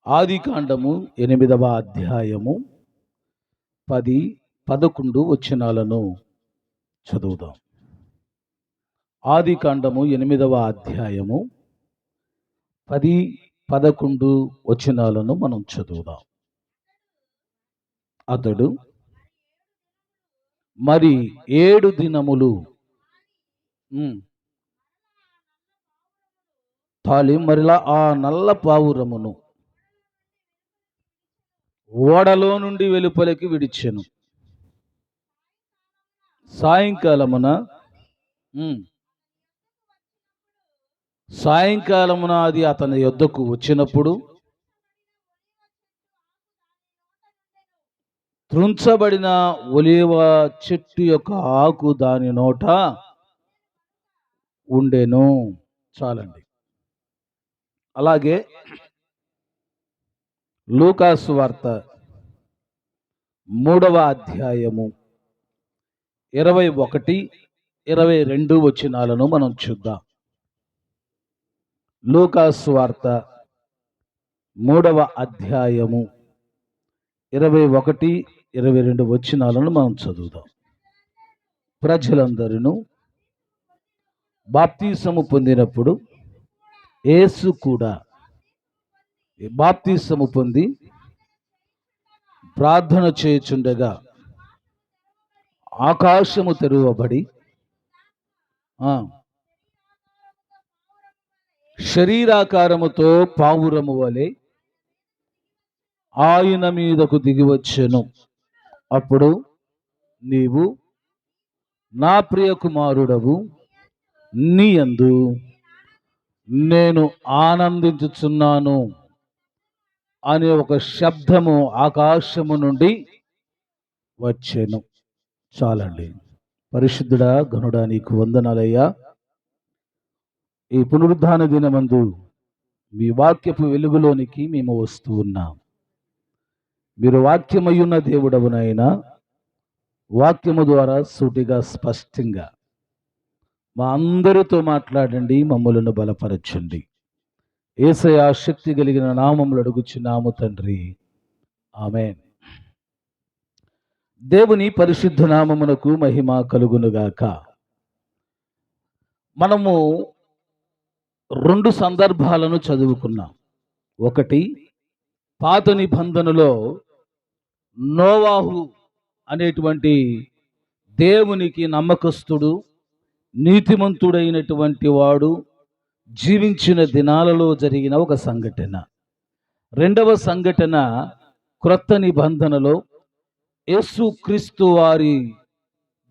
ఆదికాండము 8వ అధ్యాయము 10, 11 వచనాలను చదువుదాం. ఆదికాండము 8వ అధ్యాయము 10, 11 వచనాలను మనం చదువుదాం. అతడు మరి 7 దినములు తాళి మరలా ఆ నల్ల పావురమును ఓడలో నుండి వెలుపలికి విడిచెను. సాయంకాలమున అది అతని యొద్దకు వచ్చినప్పుడు త్రుంచబడిన ఒలీవ చెట్టు యొక్క ఆకు దాని నోట ఉండెను. చాలండి. అలాగే లూకాసు వార్త 3వ అధ్యాయము 21, 22 వచనాలను మనం చూద్దాం. లూకాసు వార్త 3వ అధ్యాయము 21, 22 వచనాలను మనం చదువుదాం. ప్రజలందరూ బాప్తిసము పొందినప్పుడు యేసు కూడా బాప్తిసము పొంది ప్రార్థన చేయుచుండగా ఆకాశము తెరువబడి శరీరాకారముతో పావురము వలె ఆయన మీదకు దిగివచ్చెను. అప్పుడు నీవు నా ప్రియ కుమారుడవు, నీ యందు నేను ఆనందించుచున్నాను అనే ఒక శబ్దము ఆకాశము నుండి వచ్చెను. చాలండి. పరిశుద్ధుడా, ఘనుడా, నీకు వందనాలయ్యా. ఈ పునరుద్ధాన దినమందు మీ వాక్యపు వెలుగులోనికి మేము వస్తూ ఉన్నాం. మీరు వాక్యమయ్యున్న దేవుడవునైనా వాక్యము ద్వారా సూటిగా స్పష్టంగా మా అందరితో మాట్లాడండి, మమ్మలను బలపరచండి. యేసయ్య శక్తి కలిగిన నామములు అడుగుచున్నాము తండ్రి, ఆమేన్. దేవుని పరిశుద్ధ నామమునకు మహిమ కలుగునుగాక. మనము 2 సందర్భాలను చదువుకున్నాం. ఒకటి, పాత నిబంధనలో నోవాహు అనేటువంటి దేవునికి నమ్మకస్తుడు, నీతిమంతుడైనటువంటి వాడు జీవించిన దినాలలో జరిగిన ఒక సంఘటన. రెండవ సంఘటన క్రొత్త నిబంధనలో యేసుక్రీస్తు వారి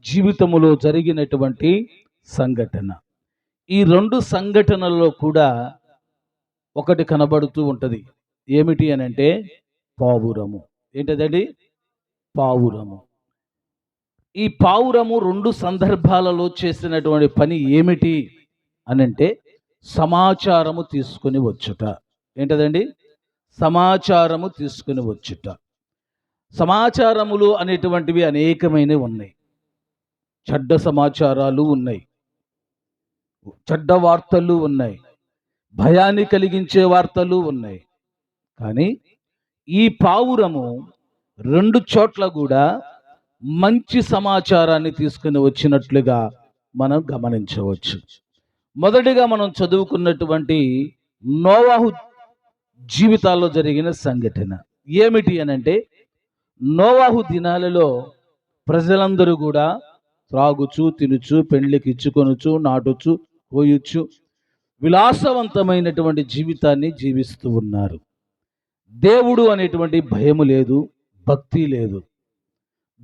జీవితములో జరిగినటువంటి సంఘటన. ఈ 2 సంఘటనలలో కూడా ఒకటి కనబడుతూ ఉంటుంది. ఏమిటి అని అంటే పావురము. ఏంటదండి? పావురము. ఈ పావురము 2 సందర్భాలలో చేసినటువంటి పని ఏమిటి అనంటే సమాచారము తీసుకుని వచ్చుట. ఏంటదండి? సమాచారము తీసుకుని వచ్చుట. సమాచారములు అనేటువంటివి అనేకమైనవి ఉన్నాయి. చెడ్డ సమాచారాలు ఉన్నాయి, చెడ్డ వార్తలు ఉన్నాయి, భయాన్ని కలిగించే వార్తలు ఉన్నాయి. కానీ ఈ పావురము 2 చోట్ల కూడా మంచి సమాచారాన్ని తీసుకుని వచ్చినట్లుగా మనం గమనించవచ్చు. మొదటిగా మనం చదువుకున్నటువంటి నోవాహు జీవితాల్లో జరిగిన సంఘటన ఏమిటి అనంటే, నోవాహు దినాలలో ప్రజలందరూ కూడా త్రాగుచు, తినుచు, పెండ్లికి ఇచ్చుకొనుచు, నాటుచు, కోయుచు విలాసవంతమైనటువంటి జీవితాన్ని జీవిస్తూ ఉన్నారు. దేవుడు అనేటువంటి భయము లేదు, భక్తి లేదు.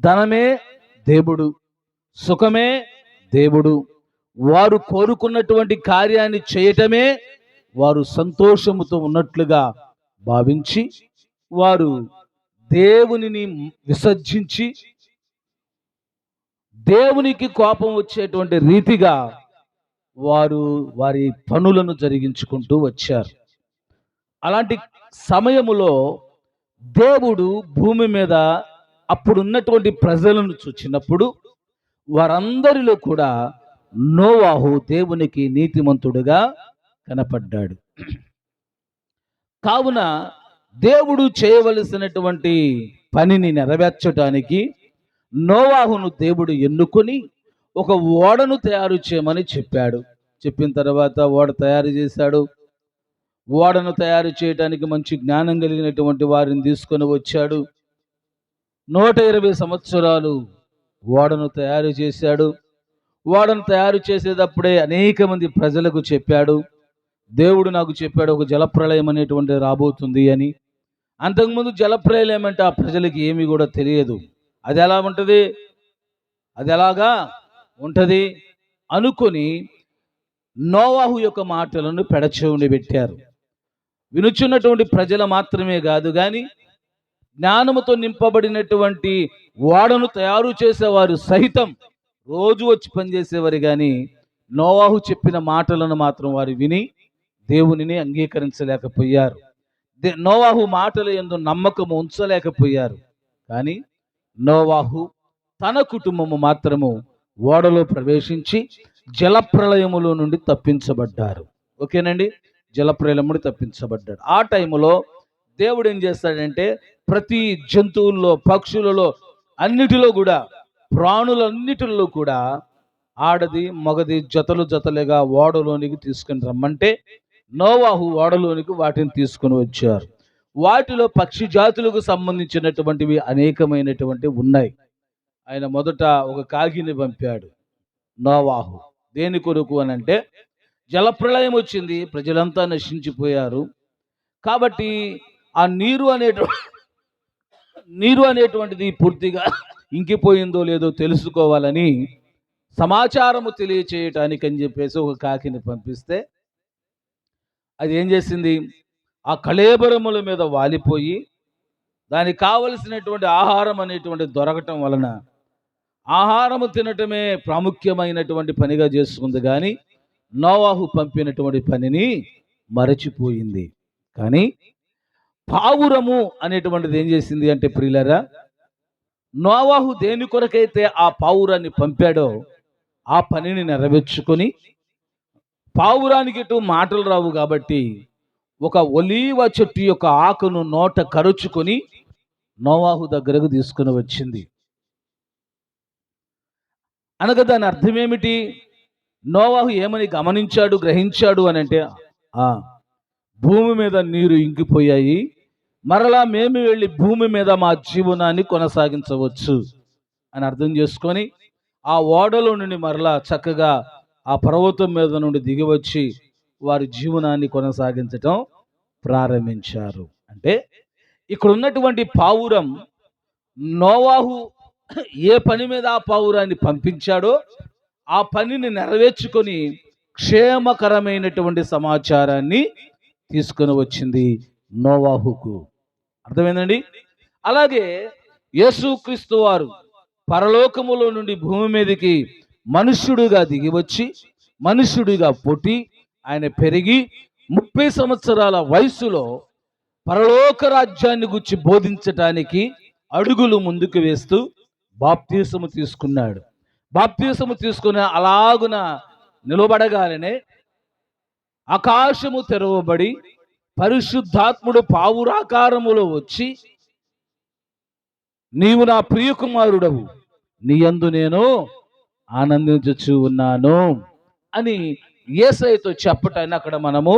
ధనమే దేవుడు, సుఖమే దేవుడు. వారు కోరుకున్నటువంటి కార్యాన్ని చేయటమే వారు సంతోషముతో ఉన్నట్లుగా భావించి వారు దేవునిని విసర్జించి దేవునికి కోపం వచ్చేటువంటి రీతిగా వారు వారి పనులను జరిగించుకుంటూ వచ్చారు. అలాంటి సమయములో దేవుడు భూమి మీద అప్పుడున్నటువంటి ప్రజలను చూచినప్పుడు వారందరిలో కూడా నోవాహు దేవునికి నీతిమంతుడుగా కనపడ్డాడు. కావున దేవుడు చేయవలసినటువంటి పనిని నెరవేర్చడానికి నోవాహును దేవుడు ఎన్నుకొని ఒక ఓడను తయారు చేయమని చెప్పాడు. చెప్పిన తర్వాత ఓడ తయారు చేశాడు. ఓడను తయారు చేయడానికి మంచి జ్ఞానం కలిగినటువంటి వారిని తీసుకొని వచ్చాడు. 120 సంవత్సరాలు ఓడను తయారు చేశాడు. ఓడను తయారు చేసేటప్పుడే అనేక మంది ప్రజలకు చెప్పాడు, దేవుడు నాకు చెప్పాడు ఒక జలప్రళయం అనేటువంటి రాబోతుంది అని. అంతకుముందు జలప్రళయం అంటే ఆ ప్రజలకి ఏమీ కూడా తెలియదు. అది ఎలా ఉంటుంది, అది ఎలాగా ఉంటుంది అనుకొని నోవాహు యొక్క మాటలను పెడచెవిన పెట్టారు. వినుచున్నటువంటి ప్రజలు మాత్రమే కాదు కానీ జ్ఞానముతో నింపబడినటువంటి ఓడను తయారు చేసేవారు సహితం రోజు వచ్చి పనిచేసేవారు. కానీ నోవాహు చెప్పిన మాటలను మాత్రం వారు విని దేవునిని అంగీకరించలేకపోయారు. నోవాహు మాటల యందు నమ్మకము ఉంచలేకపోయారు. కానీ నోవాహు తన కుటుంబము మాత్రము ఓడలో ప్రవేశించి జలప్రళయములో నుండి తప్పించబడ్డారు. ఓకేనండి, జలప్రళయం నుండి తప్పించబడ్డాడు. ఆ టైంలో దేవుడు ఏం చేస్తాడంటే ప్రతి జంతువుల్లో, పక్షులలో, అన్నిటిలో కూడా, ప్రాణులన్నిటిలో కూడా ఆడది మగది జతలు జతలుగా ఓడలోనికి తీసుకుని రమ్మంటే నోవాహు ఓడలోనికి వాటిని తీసుకుని వచ్చారు. వాటిలో పక్షి జాతులకు సంబంధించినటువంటివి అనేకమైనటువంటి ఉన్నాయి. ఆయన మొదట ఒక కాకిని పంపాడు నోవాహు. దేని కొరకు అని అంటే జలప్రళయం వచ్చింది, ప్రజలంతా నశించిపోయారు. కాబట్టి ఆ నీరు అనేటువంటిది పూర్తిగా ఇంకిపోయిందో లేదో తెలుసుకోవాలని సమాచారము తెలియచేయటానికి అని చెప్పేసి ఒక కాకిని పంపిస్తే అది ఏం చేసింది, ఆ కళేబరముల మీద వాలిపోయి దానికి కావలసినటువంటి ఆహారం అనేటువంటి దొరకటం వలన ఆహారము తినటమే ప్రాముఖ్యమైనటువంటి పనిగా చేసుకుంది. కానీ నోవాహు పంపినటువంటి పనిని మరచిపోయింది. కానీ పావురము అనేటువంటిది ఏం చేసింది అంటే ప్రియులారా, నోవాహు దేని కొరకైతే ఆ పావురాన్ని పంపాడో ఆ పనిని నెరవేర్చుకొని, పావురానికి ఎటు మాటలు రావు కాబట్టి ఒక ఒలీవ చెట్టు యొక్క ఆకును నోట కరుచుకొని నోవాహు దగ్గరకు తీసుకుని వచ్చింది. అనగా దాని అర్థం ఏమిటి? నోవాహు ఏమని గమనించాడు, గ్రహించాడు అని అంటే భూమి మీద నీరు ఇంకిపోయాయి, మరలా మేము వెళ్ళి భూమి మీద మా జీవనాన్ని కొనసాగించవచ్చు అని అర్థం చేసుకొని ఆ ఓడలో నుండి మరలా చక్కగా ఆ పర్వతం మీద నుండి దిగివచ్చి వారి జీవనాన్ని కొనసాగించటం ప్రారంభించారు. అంటే ఇక్కడ ఉన్నటువంటి పావురం నోవాహు ఏ పని మీద ఆ పావురాన్ని పంపించాడో ఆ పనిని నెరవేర్చుకొని క్షేమకరమైనటువంటి సమాచారాన్ని తీసుకొని వచ్చింది నోవాహుకు. అర్థమైందండి? అలాగే యేసుక్రీస్తు వారు పరలోకములో నుండి భూమి మీదకి మనుష్యుడిగా దిగివచ్చి మనుష్యుడిగా పుట్టి ఆయన పెరిగి 30 సంవత్సరాల వయసులో పరలోక రాజ్యాన్ని గురించి బోధించటానికి అడుగులు ముందుకు వేస్తూ బాప్తీసము తీసుకున్నాడు. బాప్తీసము తీసుకుని అలాగున నిలబడగానే ఆకాశము తెరవబడి పరిశుద్ధాత్ముడు పావురాకారములో వచ్చి, నీవు నా ప్రియకుమారుడవు, నీ యందు నేను ఆనందించుచు ఉన్నాను అని యేసయ్యతో చెప్పటాన్ని అక్కడ మనము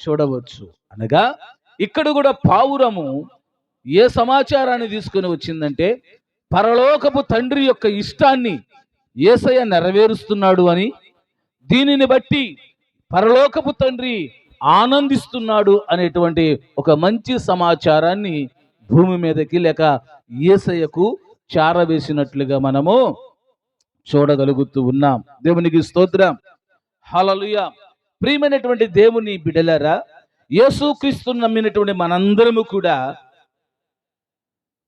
చూడవచ్చు. అనగా ఇక్కడ కూడా పావురము ఏ సమాచారాన్ని తీసుకుని వచ్చిందంటే పరలోకపు తండ్రి యొక్క ఇష్టాన్ని యేసయ్య నెరవేరుస్తున్నాడు అని, దీనిని బట్టి పరలోకపు తండ్రి ఆనందిస్తున్నాడు అనేటువంటి ఒక మంచి సమాచారాన్ని భూమి మీదకి లేక యేసయ్యకు చారవేసినట్లుగా మనము చూడగలుగుతూ ఉన్నాం. దేవునికి స్తోత్రం, హల్లెలూయా. ప్రియమైనటువంటి దేవుని బిడ్డలారా, యేసుక్రీస్తును నమ్మినటువంటి మనందరము కూడా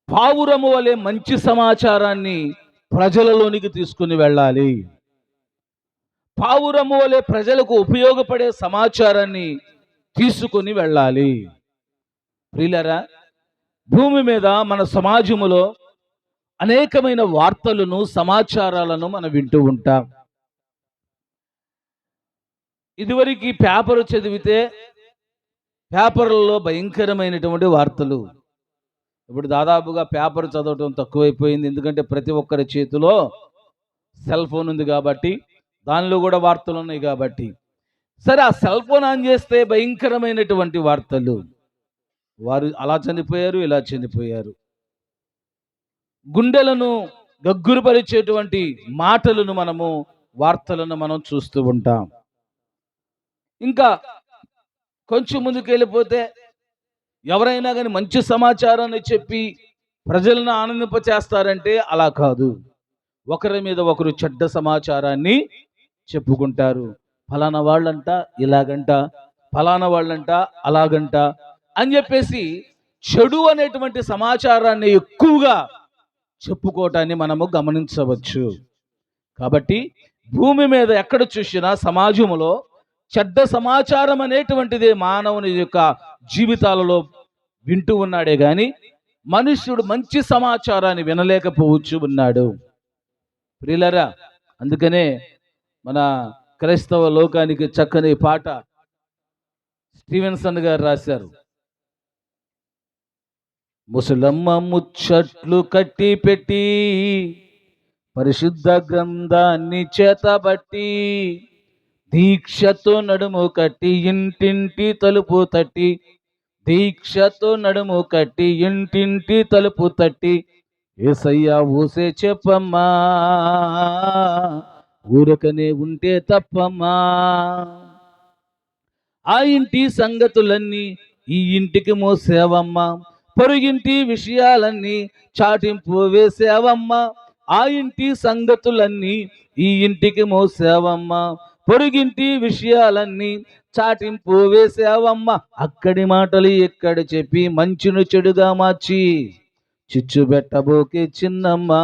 పావురము వలె మంచి సమాచారాన్ని ప్రజలలోనికి తీసుకుని వెళ్ళాలి. పావురము వలె ప్రజలకు ఉపయోగపడే సమాచారాన్ని తీసుకుని వెళ్ళాలి. ప్రియులారా, భూమి మీద మన సమాజములో అనేకమైన వార్తలను, సమాచారాలను మనం వింటూ ఉంటాం. ఇదివరకు పేపర్ చదివితే పేపర్లలో భయంకరమైనటువంటి వార్తలు. ఇప్పుడు దాదాపుగా పేపర్ చదవటం తక్కువైపోయింది. ఎందుకంటే ప్రతి ఒక్కరి చేతిలో సెల్ ఫోన్ ఉంది కాబట్టి, దానిలో కూడా వార్తలు ఉన్నాయి కాబట్టి. సరే, ఆ సెల్ ఫోన్ ఆన్ చేస్తే భయంకరమైనటువంటి వార్తలు. వారు అలా చనిపోయారు, ఇలా చనిపోయారు. గుండెలను గగ్గురుపరిచేటువంటి మాటలను వార్తలను మనం చూస్తూ ఉంటాం. ఇంకా కొంచెం ముందుకు వెళ్ళిపోతే ఎవరైనా కానీ మంచి సమాచారాన్ని చెప్పి ప్రజలను ఆనందింపచేస్తారంటే అలా కాదు. ఒకరి మీద ఒకరు చెడ్డ సమాచారాన్ని చెప్పుకుంటారు. ఫలానా వాళ్ళంట ఇలాగంట, ఫలానా వాళ్ళంట అలాగంట అని చెప్పేసి చెడు అనేటువంటి సమాచారాన్ని ఎక్కువగా చెప్పుకోవటాన్ని మనము గమనించవచ్చు. కాబట్టి భూమి మీద ఎక్కడ చూసినా సమాజంలో చెడ్డ సమాచారం అనేటువంటిది మానవుని యొక్క జీవితాలలో వింటూ ఉన్నాడే గాని మనుష్యుడు మంచి సమాచారాన్ని వినలేకపోవచ్చు ఉన్నాడు. ప్రియులారా, అందుకనే మన క్రైస్తవ లోకానికి చక్కని పాట స్టీవెన్సన్ గారు రాశారు. ముసలమ్మ ముచ్చట్లు కట్టి పెట్టి పరిశుద్ధ గ్రంథాన్ని చేతబట్టి దీక్షతో నడుము కట్టి ఇంటింటి తలుపు తట్టి, దీక్షతో నడుము కట్టి ఇంటింటి తలుపు తట్టి, యేసయ్య ఊసే చెప్పమ్మా ఊరకనే ఉంటే తప్పమ్మా. ఆ ఇంటి సంగతులన్నీ ఈ ఇంటికి మోసేవమ్మా, పొరుగింటి విషయాలన్నీ చాటింపు వేసేవమ్మా. ఆ ఇంటి సంగతులన్నీ ఈ ఇంటికి మోసేవమ్మా, పొరుగింటి విషయాలన్నీ చాటింపు వేసేవమ్మ. అక్కడి మాటలు ఎక్కడ చెప్పి మంచును చెడుగా మార్చి చిచ్చు పెట్టబోకే చిన్నమ్మా.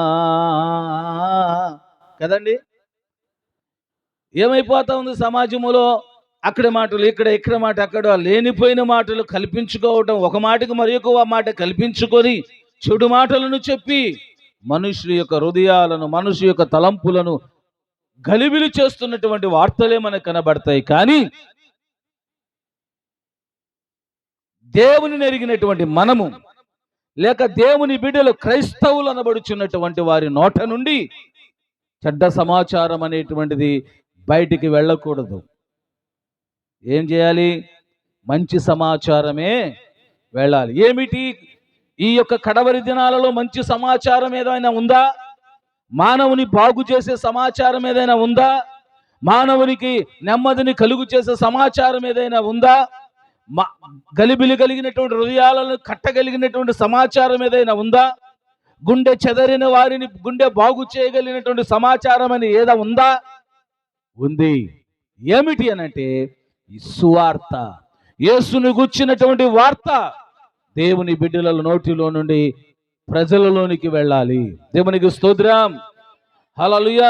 కదండి, ఏమైపోతా ఉంది సమాజంలో? అక్కడి మాటలు ఇక్కడ మాట అక్కడ, లేనిపోయిన మాటలు కల్పించుకోవటం, ఒక మాటకు మరి ఒక మాట కల్పించుకొని చెడు మాటలను చెప్పి మనుషుల యొక్క హృదయాలను, మనుషు యొక్క తలంపులను గలిబిలి చేస్తున్నటువంటి వార్తలే మనకు కనబడతాయి. కానీ దేవుని ఎరిగినటువంటి మనము, లేక దేవుని బిడ్డలు క్రైస్తవులు అనబడుచున్నటువంటి వారి నోట నుండి చెడ్డ సమాచారం అనేటువంటిది బయటికి వెళ్ళకూడదు. ఏం చేయాలి? మంచి సమాచారమే వెళ్ళాలి. ఏమిటి ఈ యొక్క కడవరి దినాలలో మంచి సమాచారం ఏదైనా ఉందా? మానవుని బాగు చేసే సమాచారం ఏదైనా ఉందా? మానవునికి నెమ్మదిని కలుగు చేసే సమాచారం ఏదైనా ఉందా? గలిబిలి కలిగినటువంటి హృదయాలను కట్టగలిగినటువంటి సమాచారం ఏదైనా ఉందా? గుండె చెదరిన వారిని గుండె బాగు చేయగలిగినటువంటి సమాచారం అని ఏదా ఉందా? ఉంది. ఏమిటి అనంటే ఈ సువార్త, యేసును గుర్చినటువంటి వార్త దేవుని బిడ్డల నోటిలో నుండి ప్రజలలోనికి వెళ్ళాలి. దేవునికి స్తోత్రం, హల్లెలూయా.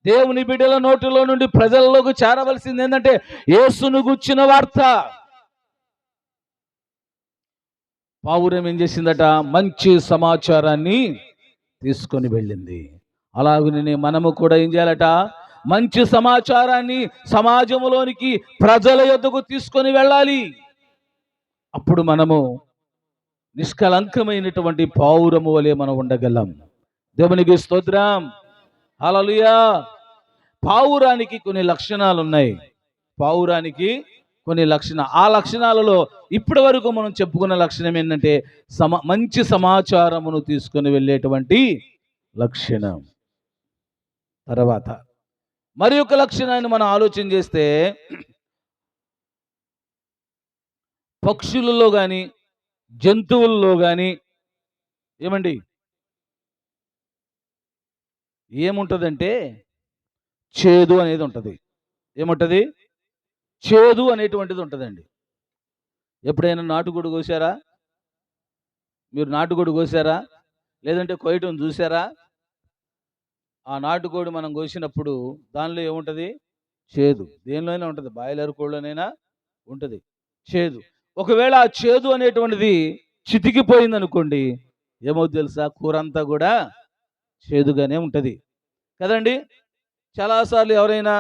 దేవుని బిడ్డల నోటిలో నుండి ప్రజలలోకి చేరవలసింది ఏంటంటే యేసును గుర్చిన వార్త. పావురం ఏం చేసిందట? మంచి సమాచారాన్ని తీసుకొని వెళ్ళింది. అలాగనే మనము కూడా ఏం చేయాలట? మంచి సమాచారాన్ని సమాజంలోనికి, ప్రజల యొద్దకు తీసుకొని వెళ్ళాలి. అప్పుడు మనము నిష్కలంకమైనటువంటి పావురము వలె మనం ఉండగలం. దేవునికి స్తోత్రం, హల్లెలూయా. పావురానికి కొన్ని లక్షణాలు ఉన్నాయి. పావురానికి కొన్ని ఆ లక్షణాలలో ఇప్పటి వరకు మనం చెప్పుకున్న లక్షణం ఏంటంటే మంచి సమాచారమును తీసుకొని వెళ్ళేటువంటి లక్షణం. తర్వాత మరి ఒక లక్షణాన్ని మనం ఆలోచన చేస్తే, పక్షులలో కానీ జంతువుల్లో కానీ ఏముంటుందంటే చేదు అనేది ఉంటుంది. ఏముంటుంది? చేదు అనేటువంటిది ఉంటుందండి. ఎప్పుడైనా నాటుకోడి కోసారా? మీరు నాటుకోడి కోసారా? లేదంటే కోయటం చూసారా? ఆ నాటుకోడి మనం కోసినప్పుడు దానిలో ఏముంటుంది? చేదు. దేనిలోనైనా ఉంటుంది, బాయిలర్ కోళ్ళనైనా ఉంటుంది చేదు. ఒకవేళ ఆ చేదు అనేటువంటిది చితికిపోయింది అనుకోండి, ఏమవుతుంది తెలుసా? కూర అంతా కూడా చేదుగానే ఉంటుంది కదండి. చాలాసార్లు ఎవరైనా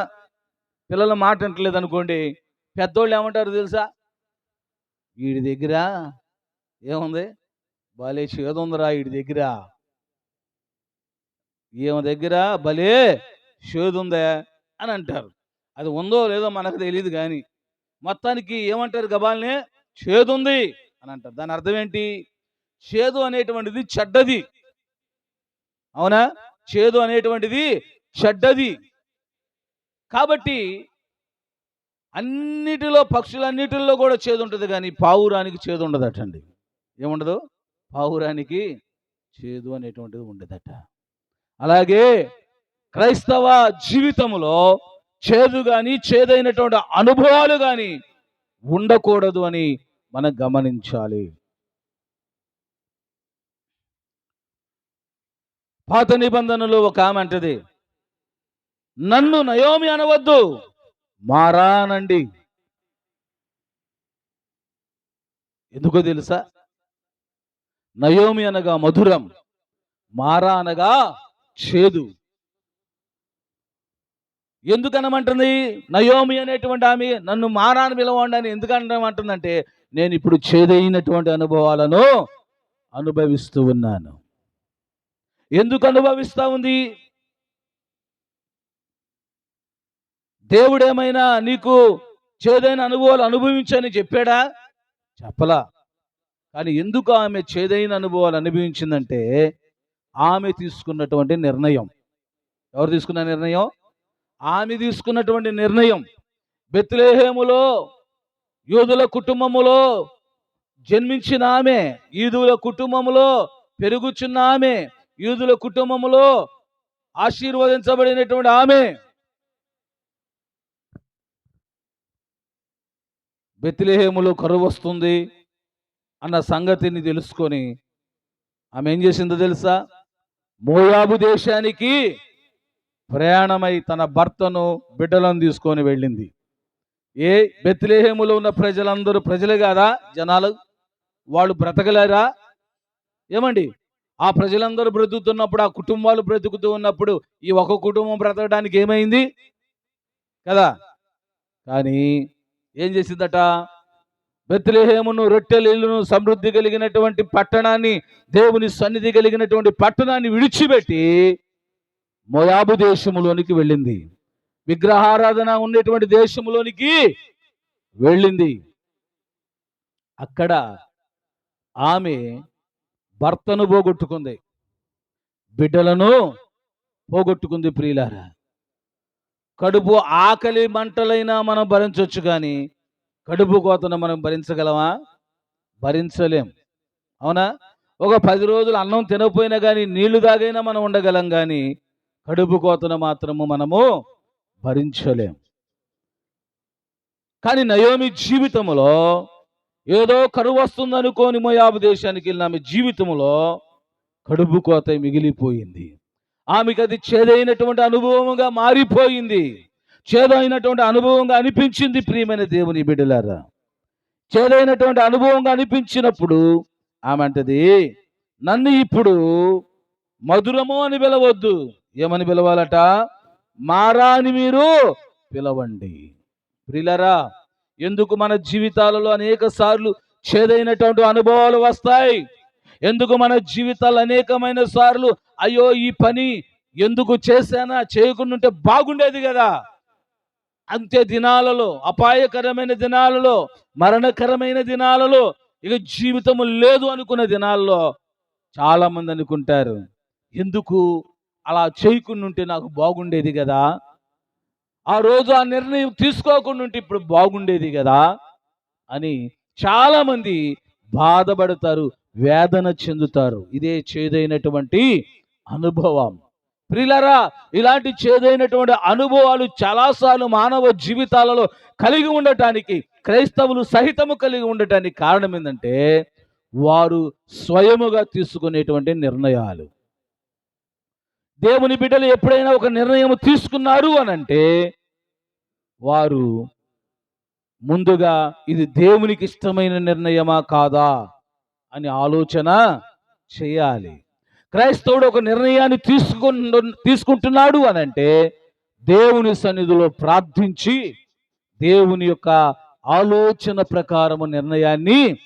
పిల్లల మాట అంటలేదు అనుకోండి, పెద్దోళ్ళు ఏమంటారు తెలుసా? వీడి దగ్గర ఏముంది, భలే చేదు ఉందిరా వీడి దగ్గర, ఈమె దగ్గర భలే చేదు ఉందే అని అంటారు. అది ఉందో లేదో మనకు తెలియదు కానీ మొత్తానికి ఏమంటారు గబాల్ని, చేదుంది అని అంటారు. దాని అర్థం ఏంటి? చేదు అనేటువంటిది చెడ్డది. అవునా? చేదు అనేటువంటిది చెడ్డది. కాబట్టి అన్నిటిలో, పక్షులన్నిటిలో కూడా చేదు ఉంటుంది, కానీ పావురానికి చేదు ఉండదటండి. ఏముండదు? పావురానికి చేదు అనేటువంటిది ఉండదట. అలాగే క్రైస్తవ జీవితంలో చేదు కానీ, చేదైనటువంటి అనుభవాలు కానీ ఉండకూడదు అని మనం గమనించాలి. పాత నిబంధనలో ఒక ఆమె అంటది, నన్ను నయోమి అనవద్దు, మారా అనండి. ఎందుకో తెలుసా? నయోమి అనగా మధురం, మారా అనగా చేదు. ఎందుకనమంటుంది? నయోమి అనేటువంటి ఆమె నన్ను మారా అని పిలవండి అని ఎందుకంటామంటుందంటే, నేను ఇప్పుడు చేదైనటువంటి అనుభవాలను అనుభవిస్తూ ఉన్నాను. ఎందుకు అనుభవిస్తా ఉంది? దేవుడేమైనా నీకు చేదైన అనుభవాలు అనుభవించని చెప్పాడా? చెప్పలా. కానీ ఎందుకు ఆమె చేదైన అనుభవాలు అనుభవించిందంటే, ఆమె తీసుకున్నటువంటి నిర్ణయం. ఎవరు తీసుకున్న నిర్ణయం? ఆమె తీసుకున్నటువంటి నిర్ణయం. బెత్లెహేములో యూదుల కుటుంబములో జన్మించిన ఆమె, యూదుల కుటుంబములో పెరుగుచున్న ఆమె, యూదుల కుటుంబములో ఆశీర్వదించబడినటువంటి ఆమె బెత్లెహేములో కరువు వస్తుంది అన్న సంగతిని తెలుసుకొని ఆమె ఏం చేసిందో తెలుసా? మోయాబు దేశానికి ప్రయాణమై తన భర్తను, బిడ్డలను తీసుకొని వెళ్ళింది. బెత్లెహేములో ఉన్న ప్రజలందరూ ప్రజలే కాదా? జనాలు వాళ్ళు బ్రతకలేరా? ఏమండి, ఆ ప్రజలందరూ బ్రతుకుతున్నప్పుడు, ఆ కుటుంబాలు బ్రతుకుతూ ఉన్నప్పుడు ఈ ఒక కుటుంబం బ్రతకడానికి ఏమైంది కదా? కానీ ఏం చేసిందట? బెత్లెహేమును, రొట్టెల ఇల్లును, సమృద్ధి కలిగినటువంటి పట్టణాన్ని, దేవుని సన్నిధి కలిగినటువంటి పట్టణాన్ని విడిచిపెట్టి మోయాబు దేశములోనికి వెళ్ళింది. విగ్రహారాధన ఉండేటువంటి దేశంలోనికి వెళ్ళింది. అక్కడ ఆమె భర్తను పోగొట్టుకుంది, బిడ్డలను పోగొట్టుకుంది. ప్రియులారా, కడుపు ఆకలి మంటలైనా మనం భరించవచ్చు, కానీ కడుపు కోతను మనం భరించగలమా? భరించలేం. అవునా? ఒక 10 రోజులు అన్నం తినకపోయినా కానీ, నీళ్లు తాగైనా మనం ఉండగలం, కానీ కడుపు కోతను మాత్రము మనము భరించలేం. కానీ నయోమి జీవితంలో ఏదో కరువు వస్తుందనుకోని మోయాబు దేశానికి వెళ్ళిన ఆమె జీవితంలో కడుపు కోత మిగిలిపోయింది. ఆమెకు అది చేదైనటువంటి అనుభవంగా మారిపోయింది. చేదైనటువంటి అనుభవంగా అనిపించింది. ప్రియమైన దేవుని బిడ్డలారా, చేదైనటువంటి అనుభవంగా అనిపించినప్పుడు ఆమె అంటది, నన్ను ఇప్పుడు మధురము అని పిలవద్దు. ఏమని పిలవాలట? మారా అని మీరు పిలవండి. ప్రియులారా, ఎందుకు మన జీవితాలలో అనేక సార్లు చేదైనటువంటి అనుభవాలు వస్తాయి? ఎందుకు మన జీవితాలు అనేకమైన సార్లు అయ్యో ఈ పని ఎందుకు చేశానా, చేయకుండా బాగుండేది కదా, అంతే దినాలలో, అపాయకరమైన దినాలలో, మరణకరమైన దినాలలో, ఇక జీవితము లేదు అనుకున్న దినాల్లో చాలా మంది అనుకుంటారు, ఎందుకు అలా చేయకుండా ఉంటే నాకు బాగుండేది కదా, ఆ రోజు ఆ నిర్ణయం తీసుకోకుండా ఉంటే ఇప్పుడు బాగుండేది కదా అని చాలా మంది బాధపడతారు, వేదన చెందుతారు. ఇదే చేదైనటువంటి అనుభవం. ప్రియులారా, ఇలాంటి చేదైనటువంటి అనుభవాలు చాలాసార్లు మానవ జీవితాలలో కలిగి ఉండటానికి, క్రైస్తవులు సహితము కలిగి ఉండటానికి కారణం ఏంటంటే, వారు స్వయముగా తీసుకునేటువంటి నిర్ణయాలు. దేవుని బిడ్డలు ఎప్పుడైనా ఒక నిర్ణయం తీసుకున్నారు అనంటే, వారు ముందుగా ఇది దేవునికి ఇష్టమైన నిర్ణయమా కాదా అని ఆలోచన చేయాలి. క్రైస్తవుడు ఒక నిర్ణయాన్ని తీసుకుంటున్నాడు అనంటే, దేవుని సన్నిధిలో ప్రార్థించి దేవుని యొక్క ఆలోచన ప్రకారము నిర్ణయాన్ని